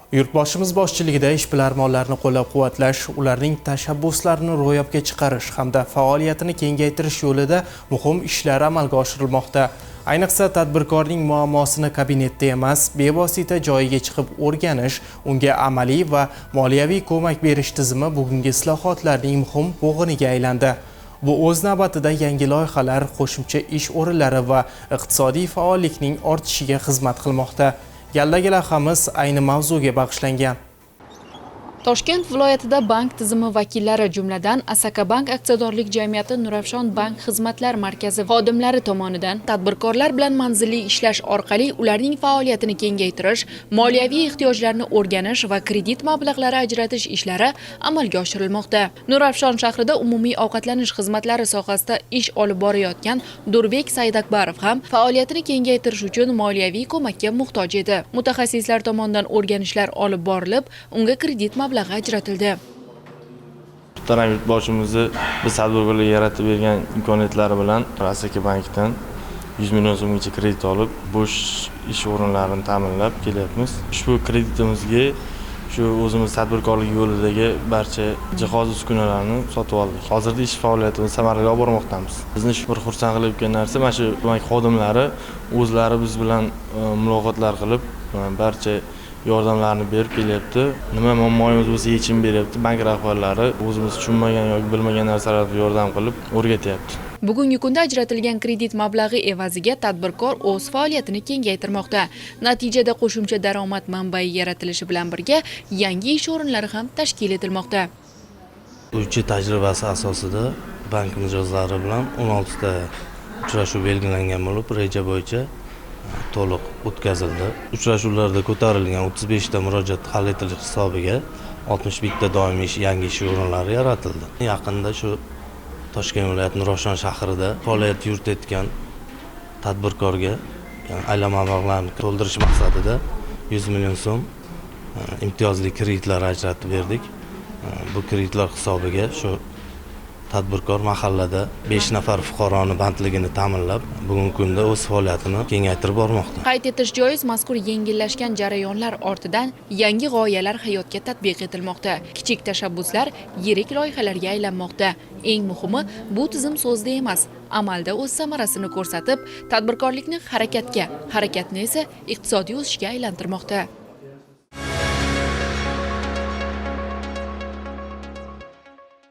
Yurtboshimiz boshchiligida ishbilarmonlarni qo'llab-quvvatlash, ularning tashabbuslarini ro'yobga chiqarish hamda faoliyatini kengaytirish yo'lida muhim ishlar amalga oshirilmoqda. Ayniqsa tadbirkorning muammosini kabinetda emas, bevosita joyiga chiqib o'rganish, unga amaliy va moliyaviy ko'mak berish tizimi bugungi islohotlarning muhim bo'g'iniga aylandi. Bu o'z navbatida yangi loyihalar, qo'shimcha ish o'rinlari va iqtisodiy faollikning ortishiga xizmat qilmoqda. Galdagi lavhamiz ayni mavzuga bag'ishlangan. Toshkent viloyatida bank tizimi vakillari, jumladan Asaka Bank aksiyadorlik jamiyati Nurafshon bank xizmatlar markazi xodimlari tomonidan tadbirkorlar bilan manzilli ishlash orqali ularning faoliyatini kengaytirish, moliyaviy ehtiyojlarni o'rganish va kredit mablag'lari ajratish ishlari amalga oshirilmoqda. Nurafshon shahrida umumiy ovqatlanish xizmatlari sohasida ish olib borayotgan Durbek Saidakbarov ham faoliyatini kengaytirish uchun moliyaviy ko'makka muhtoj edi. Mutaxassislar tomonidan o'rganishlar olib borilib, unga kredit mablag'i ajratildi. Yurtboshimizni biz tadbirkorlarga yaratib bergan imkoniyatlari bilan Asaka bankdan 100 million so'mgacha kredit olib, bo'sh ish o'rinlarini ta'minlab kelyapmiz. Ushbu kreditimizga shu o'zimiz tadbirkorlik yo'lidagi barcha jihoz uskunalarni sotib oldik. Hozirda ish faoliyatimizni samarali olib bormoqdamiz. Bizni shu bir xursand qilayotgan narsa, mana shu bank xodimlari o'zlari biz bilan muloqotlar qilib, barcha yordamlarni berib kelyapti. Nima muammoyimiz bo'lsa yechim beryapti. Bank rahbarlari o'zimiz tushunmagan yoki bilmagan narsalarga yordam qilib o'rgatyapti. Bugungi kunda ajratilgan kredit mablag'i evaziga tadbirkor o'z faoliyatini kengaytirmoqda. Natijada qo'shimcha daromad manbai yaratilishi bilan birga yangi ish o'rinlari ham tashkil etilmoqda. O'ychi tajribasi asosida bank mijozlari bilan 16 ta uchrashuv belgilangan bo'lib, reja bo'yicha to'liq o'tkazildi. Uchrashuvlarda ko'tarilgan 35 ta murojaat hal etilish hisobiga 61 ta doimiy yangi ish o'rinlari yaratildi. Yaqinda shu Toshkent viloyati Nurafshon shahrida faoliyat yuritayotgan tadbirkorga aylama mablag'larni to'ldirish maqsadida 100 million so'm imtiyozli kreditlar ajratib berdik. Bu kreditlar hisobiga shu tadbirkor mahallada 5 nafar fuqaroni bandligini ta'minlab, bugungi kunda o'z faoliyatini kengaytirib bormoqda. Qayd etish joiz, mazkur yengillashgan jarayonlar ortidan yangi g'oyalar hayotga tatbiq etilmoqda. Kichik tashabbuslar yirik loyihalarga aylanmoqda. Eng muhimi, bu tizim so'zda emas, amalda o'z samarasini ko'rsatib, tadbirkorlikni harakatga, harakatni esa iqtisodiy o'sishga aylantirmoqda.